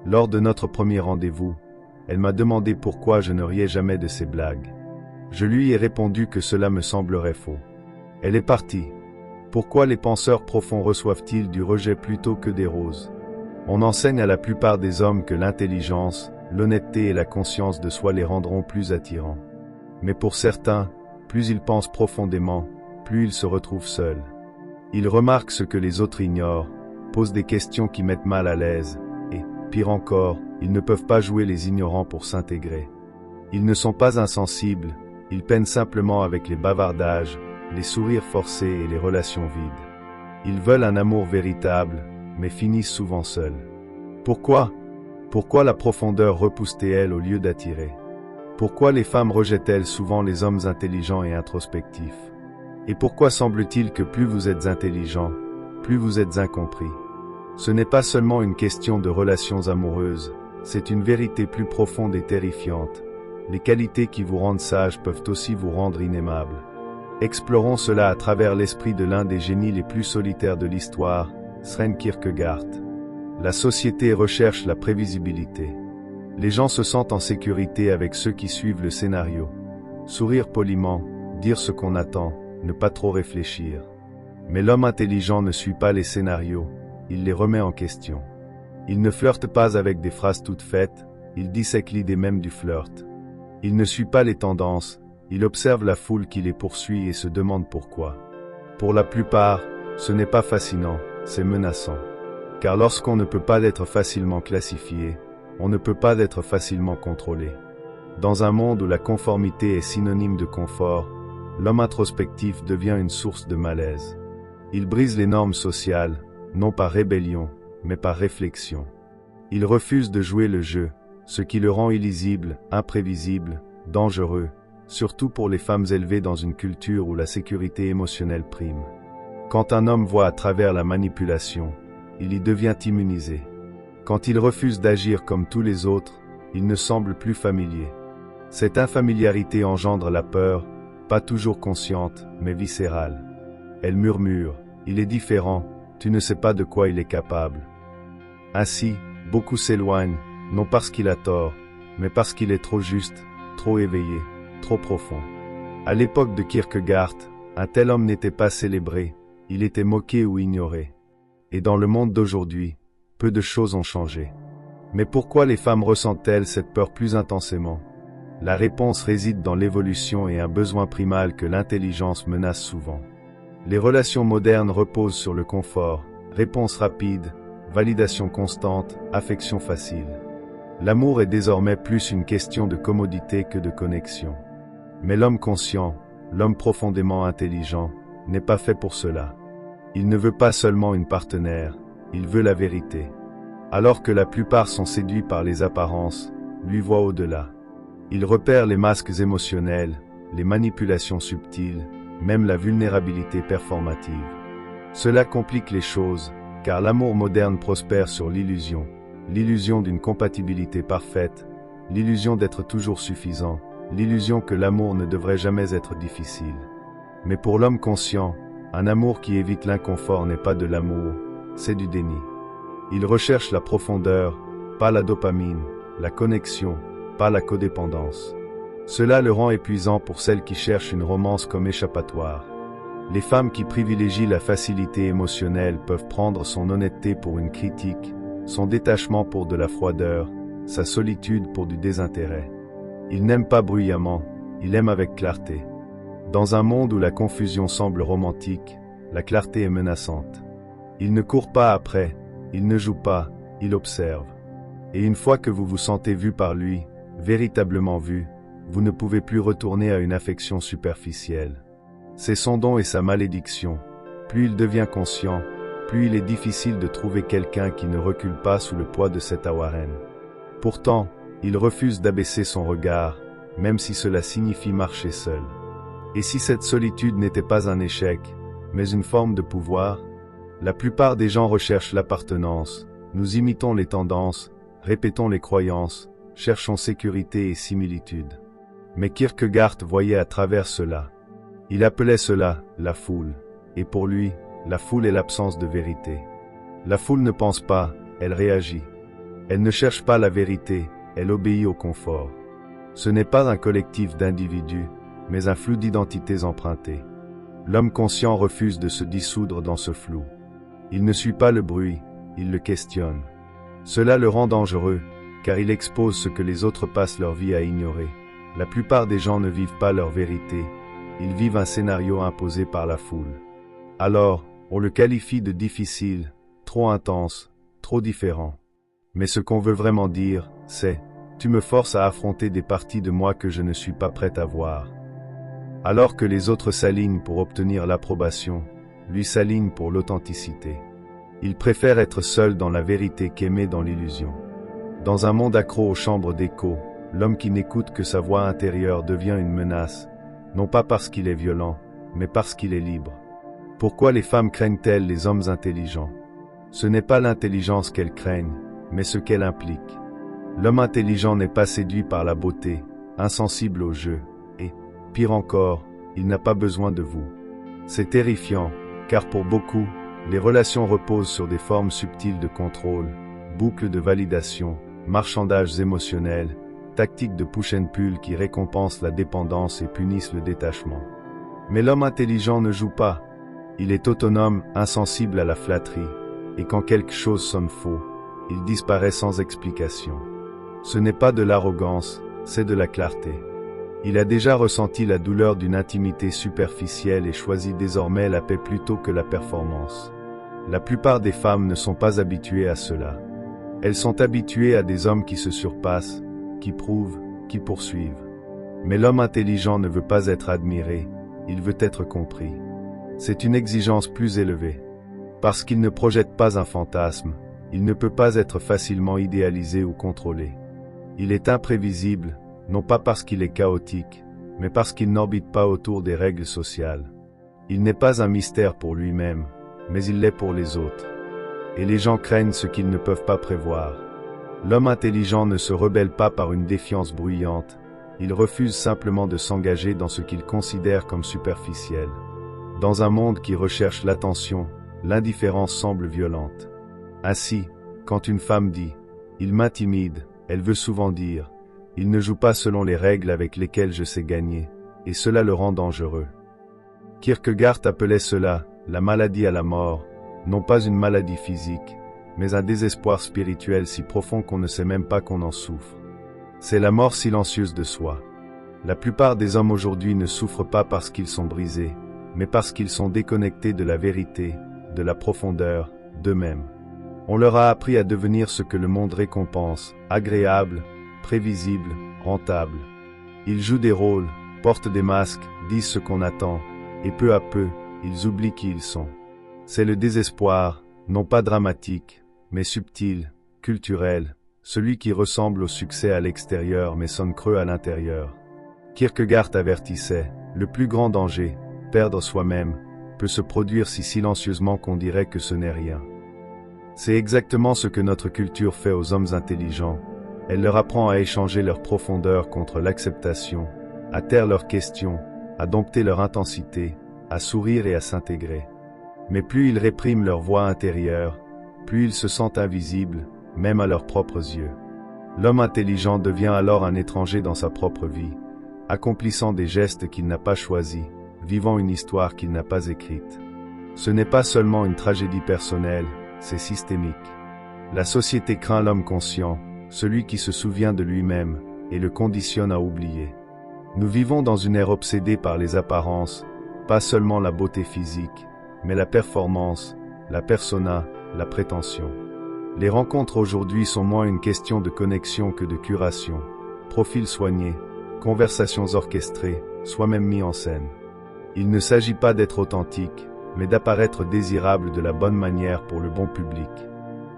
Lors de notre premier rendez-vous, elle m'a demandé pourquoi je ne riais jamais de ses blagues. Je lui ai répondu que cela me semblerait faux. Elle est partie. Pourquoi les penseurs profonds reçoivent-ils du rejet plutôt que des roses? On enseigne à la plupart des hommes que l'intelligence, l'honnêteté et la conscience de soi les rendront plus attirants. Mais pour certains, plus ils pensent profondément, plus ils se retrouvent seuls. Ils remarquent ce que les autres ignorent, posent des questions qui mettent mal à l'aise, et, pire encore, ils ne peuvent pas jouer les ignorants pour s'intégrer. Ils ne sont pas insensibles, ils peinent simplement avec les bavardages, les sourires forcés et les relations vides. Ils veulent un amour véritable, mais finissent souvent seuls. Pourquoi? Pourquoi la profondeur repousse-t-elle au lieu d'attirer? Pourquoi les femmes rejettent-elles souvent les hommes intelligents et introspectifs? Et pourquoi semble-t-il que plus vous êtes intelligent, plus vous êtes incompris? Ce n'est pas seulement une question de relations amoureuses, c'est une vérité plus profonde et terrifiante. Les qualités qui vous rendent sage peuvent aussi vous rendre inaimables. Explorons cela à travers l'esprit de l'un des génies les plus solitaires de l'histoire, Søren Kierkegaard. La société recherche la prévisibilité. Les gens se sentent en sécurité avec ceux qui suivent le scénario. Sourire poliment, dire ce qu'on attend, ne pas trop réfléchir. Mais l'homme intelligent ne suit pas les scénarios, il les remet en question. Il ne flirte pas avec des phrases toutes faites, il dissèque l'idée même du flirt. Il ne suit pas les tendances, il observe la foule qui les poursuit et se demande pourquoi. Pour la plupart, ce n'est pas fascinant, c'est menaçant. Car lorsqu'on ne peut pas être facilement classifié, on ne peut pas être facilement contrôlé. Dans un monde où la conformité est synonyme de confort, l'homme introspectif devient une source de malaise. Il brise les normes sociales, non par rébellion, mais par réflexion. Il refuse de jouer le jeu, ce qui le rend illisible, imprévisible, dangereux, surtout pour les femmes élevées dans une culture où la sécurité émotionnelle prime. Quand un homme voit à travers la manipulation, il y devient immunisé. Quand il refuse d'agir comme tous les autres, il ne semble plus familier. Cette infamiliarité engendre la peur, pas toujours consciente, mais viscérale. Elle murmure, il est différent, tu ne sais pas de quoi il est capable. Ainsi, beaucoup s'éloignent, non parce qu'il a tort, mais parce qu'il est trop juste, trop éveillé, trop profond. À l'époque de Kierkegaard, un tel homme n'était pas célébré, il était moqué ou ignoré. Et dans le monde d'aujourd'hui, peu de choses ont changé. Mais pourquoi les femmes ressentent-elles cette peur plus intensément? La réponse réside dans l'évolution et un besoin primal que l'intelligence menace souvent. Les relations modernes reposent sur le confort, réponse rapide, validation constante, affection facile. L'amour est désormais plus une question de commodité que de connexion. Mais l'homme conscient, l'homme profondément intelligent, n'est pas fait pour cela. Il ne veut pas seulement une partenaire, il veut la vérité. Alors que la plupart sont séduits par les apparences, lui voit au-delà. Il repère les masques émotionnels, les manipulations subtiles, même la vulnérabilité performative. Cela complique les choses, car l'amour moderne prospère sur l'illusion d'une compatibilité parfaite, l'illusion d'être toujours suffisant, l'illusion que l'amour ne devrait jamais être difficile. Mais pour l'homme conscient, un amour qui évite l'inconfort n'est pas de l'amour, c'est du déni. Il recherche la profondeur, pas la dopamine, la connexion, pas la codépendance. Cela le rend épuisant pour celles qui cherchent une romance comme échappatoire. Les femmes qui privilégient la facilité émotionnelle peuvent prendre son honnêteté pour une critique, son détachement pour de la froideur, sa solitude pour du désintérêt. Il n'aime pas bruyamment, il aime avec clarté. Dans un monde où la confusion semble romantique, la clarté est menaçante. Il ne court pas après, il ne joue pas, il observe. Et une fois que vous vous sentez vu par lui, véritablement vu, vous ne pouvez plus retourner à une affection superficielle. C'est son don et sa malédiction. Plus il devient conscient, plus il est difficile de trouver quelqu'un qui ne recule pas sous le poids de cet awarren. Pourtant, il refuse d'abaisser son regard, même si cela signifie marcher seul. Et si cette solitude n'était pas un échec, mais une forme de pouvoir? La plupart des gens recherchent l'appartenance, nous imitons les tendances, répétons les croyances, cherchons sécurité et similitude. Mais Kierkegaard voyait à travers cela. Il appelait cela la foule, et pour lui, la foule est l'absence de vérité. La foule ne pense pas, elle réagit. Elle ne cherche pas la vérité, elle obéit au confort. Ce n'est pas un collectif d'individus, mais un flou d'identités empruntées. L'homme conscient refuse de se dissoudre dans ce flou. Il ne suit pas le bruit, il le questionne. Cela le rend dangereux, car il expose ce que les autres passent leur vie à ignorer. La plupart des gens ne vivent pas leur vérité, ils vivent un scénario imposé par la foule. Alors, on le qualifie de difficile, trop intense, trop différent. Mais ce qu'on veut vraiment dire, c'est « tu me forces à affronter des parties de moi que je ne suis pas prête à voir ». Alors que les autres s'alignent pour obtenir l'approbation, lui s'aligne pour l'authenticité. Il préfère être seul dans la vérité qu'aimer dans l'illusion. Dans un monde accro aux chambres d'écho, l'homme qui n'écoute que sa voix intérieure devient une menace, non pas parce qu'il est violent, mais parce qu'il est libre. Pourquoi les femmes craignent-elles les hommes intelligents? Ce n'est pas l'intelligence qu'elles craignent, mais ce qu'elle implique. L'homme intelligent n'est pas séduit par la beauté, insensible au jeu, et, pire encore, il n'a pas besoin de vous. C'est terrifiant, car pour beaucoup, les relations reposent sur des formes subtiles de contrôle, boucles de validation, marchandages émotionnels, tactiques de push and pull qui récompensent la dépendance et punissent le détachement. Mais l'homme intelligent ne joue pas. Il est autonome, insensible à la flatterie, et quand quelque chose sonne faux, il disparaît sans explication. Ce n'est pas de l'arrogance, c'est de la clarté. Il a déjà ressenti la douleur d'une intimité superficielle et choisit désormais la paix plutôt que la performance. La plupart des femmes ne sont pas habituées à cela. Elles sont habituées à des hommes qui se surpassent, qui prouvent, qui poursuivent. Mais l'homme intelligent ne veut pas être admiré, il veut être compris. C'est une exigence plus élevée. Parce qu'il ne projette pas un fantasme, il ne peut pas être facilement idéalisé ou contrôlé. Il est imprévisible, non pas parce qu'il est chaotique, mais parce qu'il n'orbite pas autour des règles sociales. Il n'est pas un mystère pour lui-même, mais il l'est pour les autres. Et les gens craignent ce qu'ils ne peuvent pas prévoir. L'homme intelligent ne se rebelle pas par une défiance bruyante, il refuse simplement de s'engager dans ce qu'il considère comme superficiel. Dans un monde qui recherche l'attention, l'indifférence semble violente. Ainsi, quand une femme dit « il m'intimide », elle veut souvent dire « il ne joue pas selon les règles avec lesquelles je sais gagner », et cela le rend dangereux. Kierkegaard appelait cela « la maladie à la mort », non pas une maladie physique, mais un désespoir spirituel si profond qu'on ne sait même pas qu'on en souffre. C'est la mort silencieuse de soi. La plupart des hommes aujourd'hui ne souffrent pas parce qu'ils sont brisés, mais parce qu'ils sont déconnectés de la vérité, de la profondeur, d'eux-mêmes. On leur a appris à devenir ce que le monde récompense, agréable, prévisible, rentable. Ils jouent des rôles, portent des masques, disent ce qu'on attend, et peu à peu, ils oublient qui ils sont. C'est le désespoir, non pas dramatique, mais subtil, culturel, celui qui ressemble au succès à l'extérieur mais sonne creux à l'intérieur. Kierkegaard avertissait, le plus grand danger, perdre soi-même, peut se produire si silencieusement qu'on dirait que ce n'est rien. C'est exactement ce que notre culture fait aux hommes intelligents. Elle leur apprend à échanger leur profondeur contre l'acceptation, à taire leurs questions, à dompter leur intensité, à sourire et à s'intégrer. Mais plus ils répriment leur voix intérieure, plus ils se sentent invisibles, même à leurs propres yeux. L'homme intelligent devient alors un étranger dans sa propre vie, accomplissant des gestes qu'il n'a pas choisis, vivant une histoire qu'il n'a pas écrite. Ce n'est pas seulement une tragédie personnelle, c'est systémique. La société craint l'homme conscient, celui qui se souvient de lui-même, et le conditionne à oublier. Nous vivons dans une ère obsédée par les apparences, pas seulement la beauté physique, mais la performance, la persona, la prétention. Les rencontres aujourd'hui sont moins une question de connexion que de curation, profils soignés, conversations orchestrées, soi-même mis en scène. Il ne s'agit pas d'être authentique, mais d'apparaître désirable de la bonne manière pour le bon public.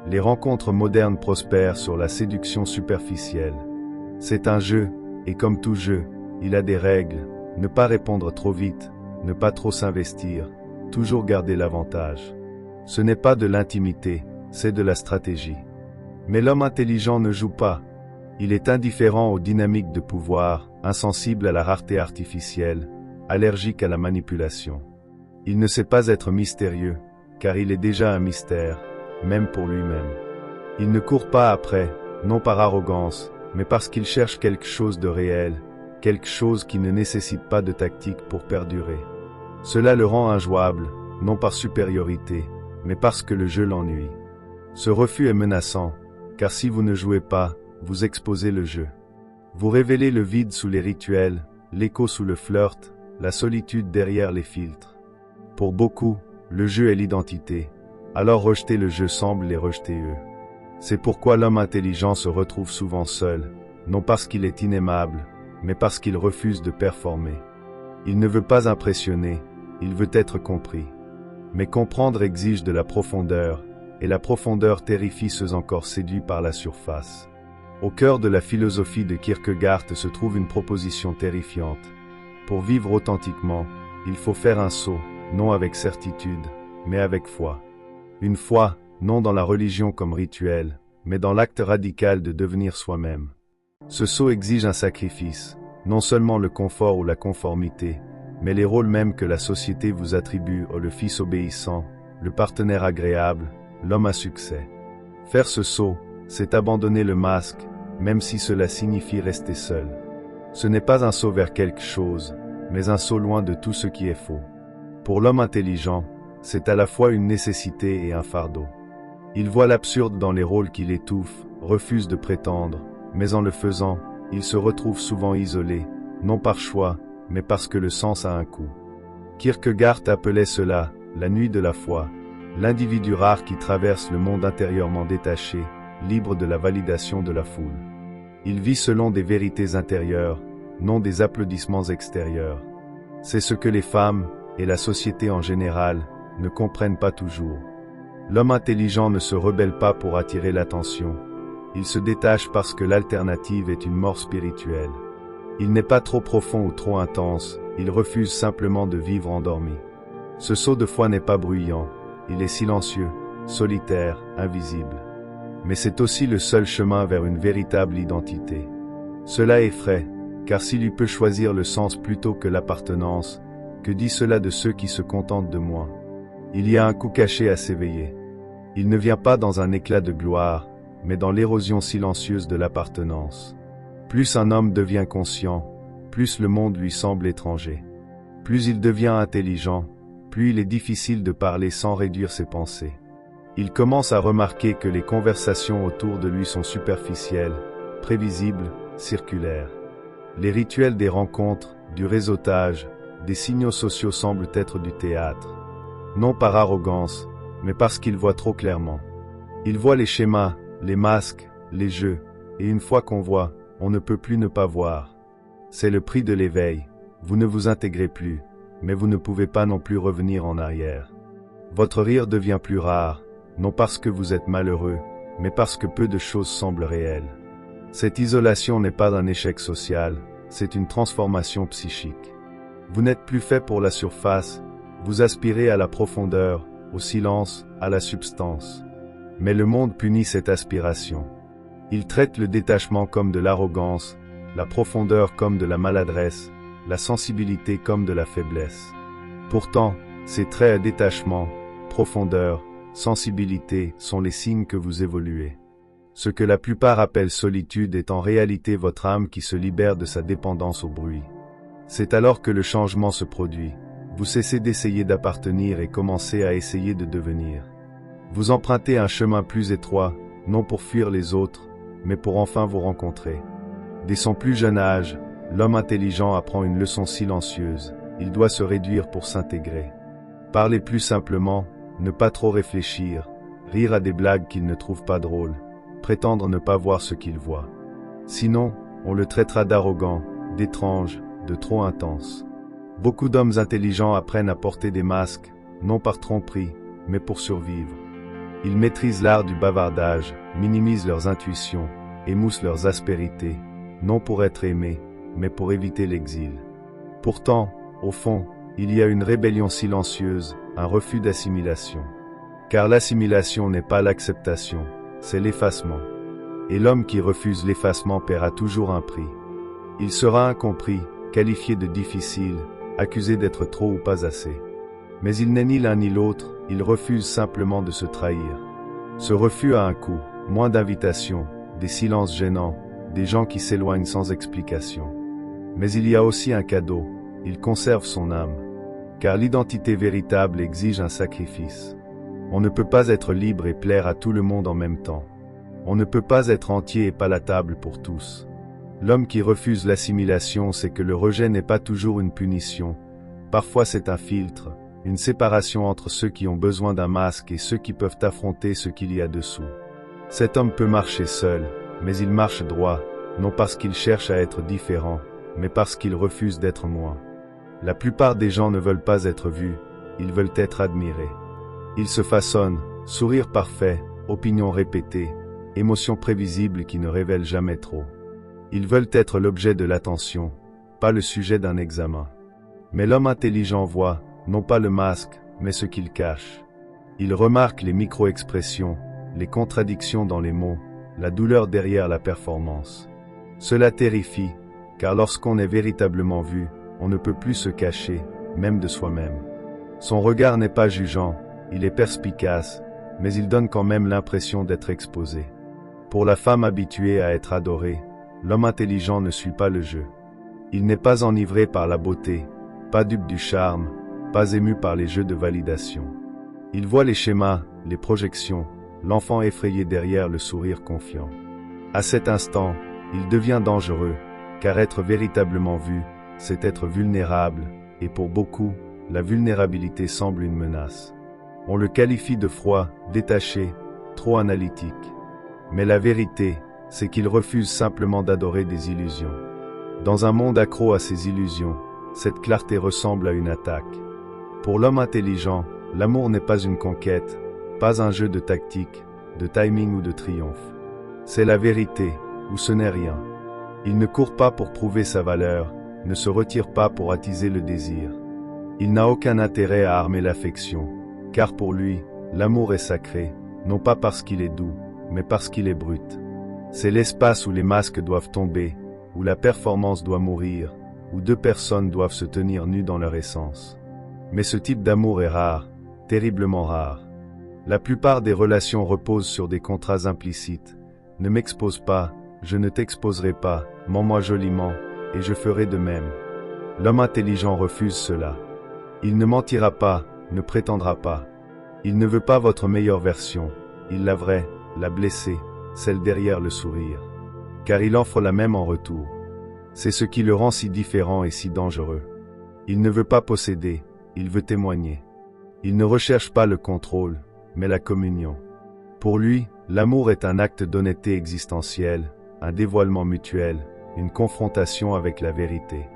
Les rencontres modernes prospèrent sur la séduction superficielle. C'est un jeu, et comme tout jeu, il a des règles, ne pas répondre trop vite, ne pas trop s'investir, toujours garder l'avantage. Ce n'est pas de l'intimité, c'est de la stratégie. Mais l'homme intelligent ne joue pas. Il est indifférent aux dynamiques de pouvoir, insensible à la rareté artificielle, allergique à la manipulation. Il ne sait pas être mystérieux, car il est déjà un mystère, même pour lui-même. Il ne court pas après, non par arrogance, mais parce qu'il cherche quelque chose de réel, quelque chose qui ne nécessite pas de tactique pour perdurer. Cela le rend injouable, non par supériorité, mais parce que le jeu l'ennuie. Ce refus est menaçant, car si vous ne jouez pas, vous exposez le jeu. Vous révélez le vide sous les rituels, l'écho sous le flirt, la solitude derrière les filtres. Pour beaucoup, le jeu est l'identité, alors rejeter le jeu semble les rejeter eux. C'est pourquoi l'homme intelligent se retrouve souvent seul, non parce qu'il est inaimable, mais parce qu'il refuse de performer. Il ne veut pas impressionner, il veut être compris. Mais comprendre exige de la profondeur, et la profondeur terrifie ceux encore séduits par la surface. Au cœur de la philosophie de Kierkegaard se trouve une proposition terrifiante. Pour vivre authentiquement, il faut faire un saut, non avec certitude, mais avec foi. Une foi, non dans la religion comme rituel, mais dans l'acte radical de devenir soi-même. Ce saut exige un sacrifice, non seulement le confort ou la conformité, mais les rôles mêmes que la société vous attribue, le fils obéissant, le partenaire agréable, l'homme à succès. Faire ce saut, c'est abandonner le masque, même si cela signifie rester seul. Ce n'est pas un saut vers quelque chose, mais un saut loin de tout ce qui est faux. Pour l'homme intelligent, c'est à la fois une nécessité et un fardeau. Il voit l'absurde dans les rôles qui l'étouffent, refuse de prétendre, mais en le faisant, il se retrouve souvent isolé, non par choix, mais parce que le sens a un coût. Kierkegaard appelait cela « la nuit de la foi », l'individu rare qui traverse le monde intérieurement détaché, libre de la validation de la foule. Il vit selon des vérités intérieures, non des applaudissements extérieurs. C'est ce que les femmes, et la société en général, ne comprennent pas toujours. L'homme intelligent ne se rebelle pas pour attirer l'attention. Il se détache parce que l'alternative est une mort spirituelle. Il n'est pas trop profond ou trop intense, il refuse simplement de vivre endormi. Ce saut de foi n'est pas bruyant, il est silencieux, solitaire, invisible. Mais c'est aussi le seul chemin vers une véritable identité. Cela effraie, car s'il y peut choisir le sens plutôt que l'appartenance, que dit cela de ceux qui se contentent de moi? Il y a un coup caché à s'éveiller. Il ne vient pas dans un éclat de gloire, mais dans l'érosion silencieuse de l'appartenance. Plus un homme devient conscient, plus le monde lui semble étranger. Plus il devient intelligent, plus il est difficile de parler sans réduire ses pensées. Il commence à remarquer que les conversations autour de lui sont superficielles, prévisibles, circulaires. Les rituels des rencontres, du réseautage, des signaux sociaux semblent être du théâtre. Non par arrogance, mais parce qu'il voit trop clairement. Il voit les schémas, les masques, les jeux, et une fois qu'on voit, on ne peut plus ne pas voir. C'est le prix de l'éveil. Vous ne vous intégrez plus, mais vous ne pouvez pas non plus revenir en arrière. Votre rire devient plus rare, non parce que vous êtes malheureux, mais parce que peu de choses semblent réelles. Cette isolation n'est pas un échec social, c'est une transformation psychique. Vous n'êtes plus fait pour la surface, vous aspirez à la profondeur, au silence, à la substance. Mais le monde punit cette aspiration. Il traite le détachement comme de l'arrogance, la profondeur comme de la maladresse, la sensibilité comme de la faiblesse. Pourtant, ces traits à détachement, profondeur, sensibilité sont les signes que vous évoluez. Ce que la plupart appellent solitude est en réalité votre âme qui se libère de sa dépendance au bruit. C'est alors que le changement se produit. Vous cessez d'essayer d'appartenir et commencez à essayer de devenir. Vous empruntez un chemin plus étroit, non pour fuir les autres, mais pour enfin vous rencontrer. Dès son plus jeune âge, l'homme intelligent apprend une leçon silencieuse. Il doit se réduire pour s'intégrer. Parler plus simplement, ne pas trop réfléchir, rire à des blagues qu'il ne trouve pas drôles, prétendre ne pas voir ce qu'il voit. Sinon, on le traitera d'arrogant, d'étrange, de trop intense. Beaucoup d'hommes intelligents apprennent à porter des masques, non par tromperie, mais pour survivre. Ils maîtrisent l'art du bavardage, minimisent leurs intuitions, émoussent leurs aspérités, non pour être aimés, mais pour éviter l'exil. Pourtant, au fond, il y a une rébellion silencieuse, un refus d'assimilation. Car l'assimilation n'est pas l'acceptation, c'est l'effacement. Et l'homme qui refuse l'effacement paiera toujours un prix. Il sera incompris, qualifié de difficile, accusé d'être trop ou pas assez. Mais il n'est ni l'un ni l'autre, il refuse simplement de se trahir. Ce refus a un coût, moins d'invitations, des silences gênants, des gens qui s'éloignent sans explication. Mais il y a aussi un cadeau, il conserve son âme. Car l'identité véritable exige un sacrifice. On ne peut pas être libre et plaire à tout le monde en même temps. On ne peut pas être entier et palatable pour tous. L'homme qui refuse l'assimilation sait que le rejet n'est pas toujours une punition. Parfois c'est un filtre, une séparation entre ceux qui ont besoin d'un masque et ceux qui peuvent affronter ce qu'il y a dessous. Cet homme peut marcher seul, mais il marche droit, non parce qu'il cherche à être différent, mais parce qu'il refuse d'être moins. La plupart des gens ne veulent pas être vus, ils veulent être admirés. Ils se façonnent, sourire parfait, opinions répétées, émotions prévisibles qui ne révèlent jamais trop. Ils veulent être l'objet de l'attention, pas le sujet d'un examen. Mais l'homme intelligent voit, non pas le masque, mais ce qu'il cache. Il remarque les micro-expressions, les contradictions dans les mots, la douleur derrière la performance. Cela terrifie, car lorsqu'on est véritablement vu, on ne peut plus se cacher, même de soi-même. Son regard n'est pas jugeant, il est perspicace, mais il donne quand même l'impression d'être exposé. Pour la femme habituée à être adorée, l'homme intelligent ne suit pas le jeu. Il n'est pas enivré par la beauté, pas dupe du charme, pas ému par les jeux de validation. Il voit les schémas, les projections, l'enfant effrayé derrière le sourire confiant. À cet instant, il devient dangereux, car être véritablement vu, c'est être vulnérable, et pour beaucoup, la vulnérabilité semble une menace. On le qualifie de froid, détaché, trop analytique. Mais la vérité, c'est qu'il refuse simplement d'adorer des illusions. Dans un monde accro à ces illusions, cette clarté ressemble à une attaque. Pour l'homme intelligent, l'amour n'est pas une conquête, pas un jeu de tactique, de timing ou de triomphe. C'est la vérité, ou ce n'est rien. Il ne court pas pour prouver sa valeur, ne se retire pas pour attiser le désir. Il n'a aucun intérêt à armer l'affection, car pour lui, l'amour est sacré, non pas parce qu'il est doux, mais parce qu'il est brut. C'est l'espace où les masques doivent tomber, où la performance doit mourir, où deux personnes doivent se tenir nues dans leur essence. Mais ce type d'amour est rare, terriblement rare. La plupart des relations reposent sur des contrats implicites. Ne m'expose pas, je ne t'exposerai pas, mens-moi joliment, et je ferai de même. L'homme intelligent refuse cela. Il ne mentira pas, ne prétendra pas. Il ne veut pas votre meilleure version, il la vraie, la blessée, celle derrière le sourire. Car il offre la même en retour. C'est ce qui le rend si différent et si dangereux. Il ne veut pas posséder, il veut témoigner. Il ne recherche pas le contrôle, mais la communion. Pour lui, l'amour est un acte d'honnêteté existentielle, un dévoilement mutuel, une confrontation avec la vérité.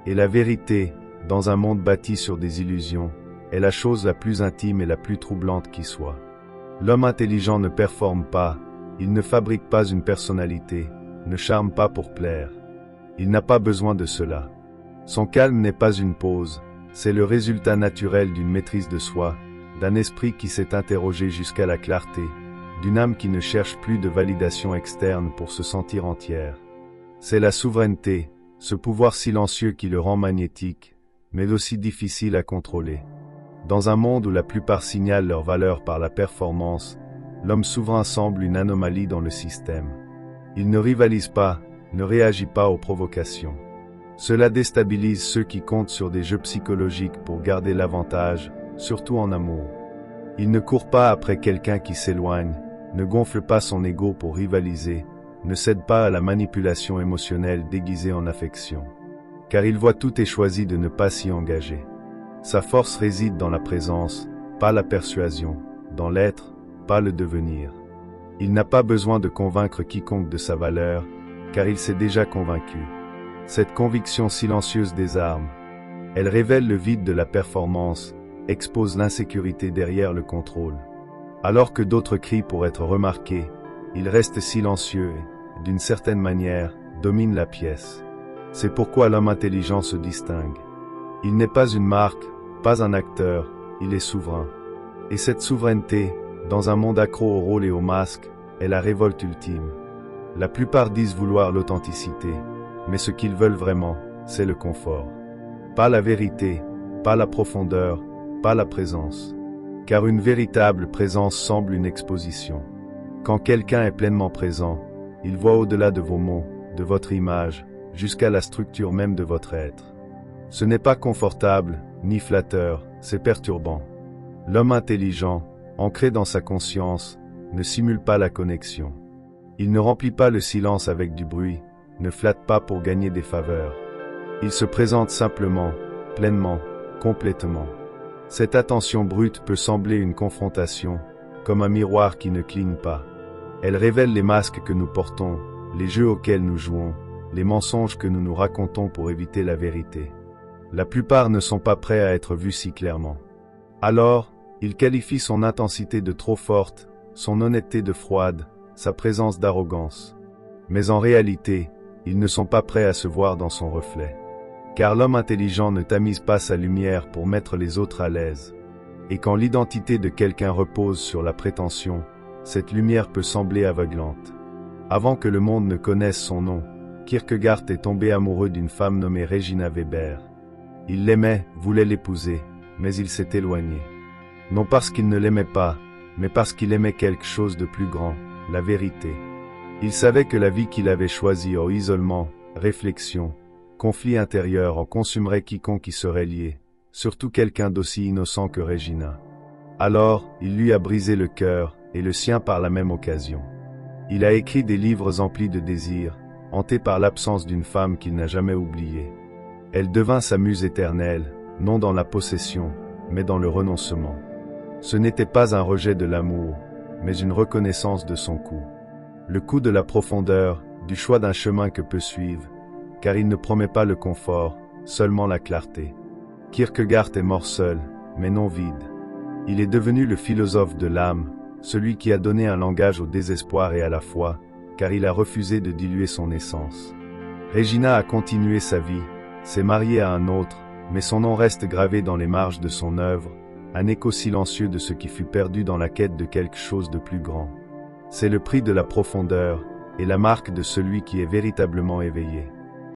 Et la vérité, dans un monde bâti sur des illusions, est la chose la plus intime et la plus troublante qui soit. L'homme intelligent ne performe pas, il ne fabrique pas une personnalité, ne charme pas pour plaire. Il n'a pas besoin de cela. Son calme n'est pas une pause, c'est le résultat naturel d'une maîtrise de soi, d'un esprit qui s'est interrogé jusqu'à la clarté, d'une âme qui ne cherche plus de validation externe pour se sentir entière. C'est la souveraineté, ce pouvoir silencieux qui le rend magnétique, mais aussi difficile à contrôler. Dans un monde où la plupart signalent leur valeur par la performance, l'homme souverain semble une anomalie dans le système. Il ne rivalise pas, ne réagit pas aux provocations. Cela déstabilise ceux qui comptent sur des jeux psychologiques pour garder l'avantage, surtout en amour. Il ne court pas après quelqu'un qui s'éloigne, ne gonfle pas son ego pour rivaliser, ne cède pas à la manipulation émotionnelle déguisée en affection. Car il voit tout et choisit de ne pas s'y engager. Sa force réside dans la présence, pas la persuasion, dans l'être, pas le devenir. Il n'a pas besoin de convaincre quiconque de sa valeur, car il s'est déjà convaincu. Cette conviction silencieuse désarme. Elle révèle le vide de la performance, expose l'insécurité derrière le contrôle. Alors que d'autres crient pour être remarqués, il reste silencieux et, d'une certaine manière, domine la pièce. C'est pourquoi l'homme intelligent se distingue. Il n'est pas une marque, pas un acteur, il est souverain. Et cette souveraineté, dans un monde accro au rôle et au masque, est la révolte ultime. La plupart disent vouloir l'authenticité, mais ce qu'ils veulent vraiment, c'est le confort. Pas la vérité, pas la profondeur, pas la présence. Car une véritable présence semble une exposition. Quand quelqu'un est pleinement présent, il voit au-delà de vos mots, de votre image, jusqu'à la structure même de votre être. Ce n'est pas confortable, ni flatteur, c'est perturbant. L'homme intelligent, ancré dans sa conscience, ne simule pas la connexion. Il ne remplit pas le silence avec du bruit, ne flatte pas pour gagner des faveurs. Il se présente simplement, pleinement, complètement. Cette attention brute peut sembler une confrontation, comme un miroir qui ne cligne pas. Elle révèle les masques que nous portons, les jeux auxquels nous jouons, les mensonges que nous nous racontons pour éviter la vérité. La plupart ne sont pas prêts à être vus si clairement. Alors, il qualifie son intensité de trop forte, son honnêteté de froide, sa présence d'arrogance. Mais en réalité, ils ne sont pas prêts à se voir dans son reflet. Car l'homme intelligent ne tamise pas sa lumière pour mettre les autres à l'aise. Et quand l'identité de quelqu'un repose sur la prétention, cette lumière peut sembler aveuglante. Avant que le monde ne connaisse son nom, Kierkegaard est tombé amoureux d'une femme nommée Regina Weber. Il l'aimait, voulait l'épouser, mais il s'est éloigné. Non parce qu'il ne l'aimait pas, mais parce qu'il aimait quelque chose de plus grand, la vérité. Il savait que la vie qu'il avait choisie en isolement, réflexion, conflit intérieur en consumerait quiconque y serait lié, surtout quelqu'un d'aussi innocent que Regina. Alors, il lui a brisé le cœur, et le sien par la même occasion. Il a écrit des livres emplis de désirs, hanté par l'absence d'une femme qu'il n'a jamais oubliée. Elle devint sa muse éternelle, non dans la possession, mais dans le renoncement. Ce n'était pas un rejet de l'amour, mais une reconnaissance de son coût. Le coût de la profondeur, du choix d'un chemin que peut suivre, car il ne promet pas le confort, seulement la clarté. Kierkegaard est mort seul, mais non vide. Il est devenu le philosophe de l'âme, celui qui a donné un langage au désespoir et à la foi, car il a refusé de diluer son essence. Regina a continué sa vie, s'est mariée à un autre, mais son nom reste gravé dans les marges de son œuvre, un écho silencieux de ce qui fut perdu dans la quête de quelque chose de plus grand. C'est le prix de la profondeur, et la marque de celui qui est véritablement éveillé.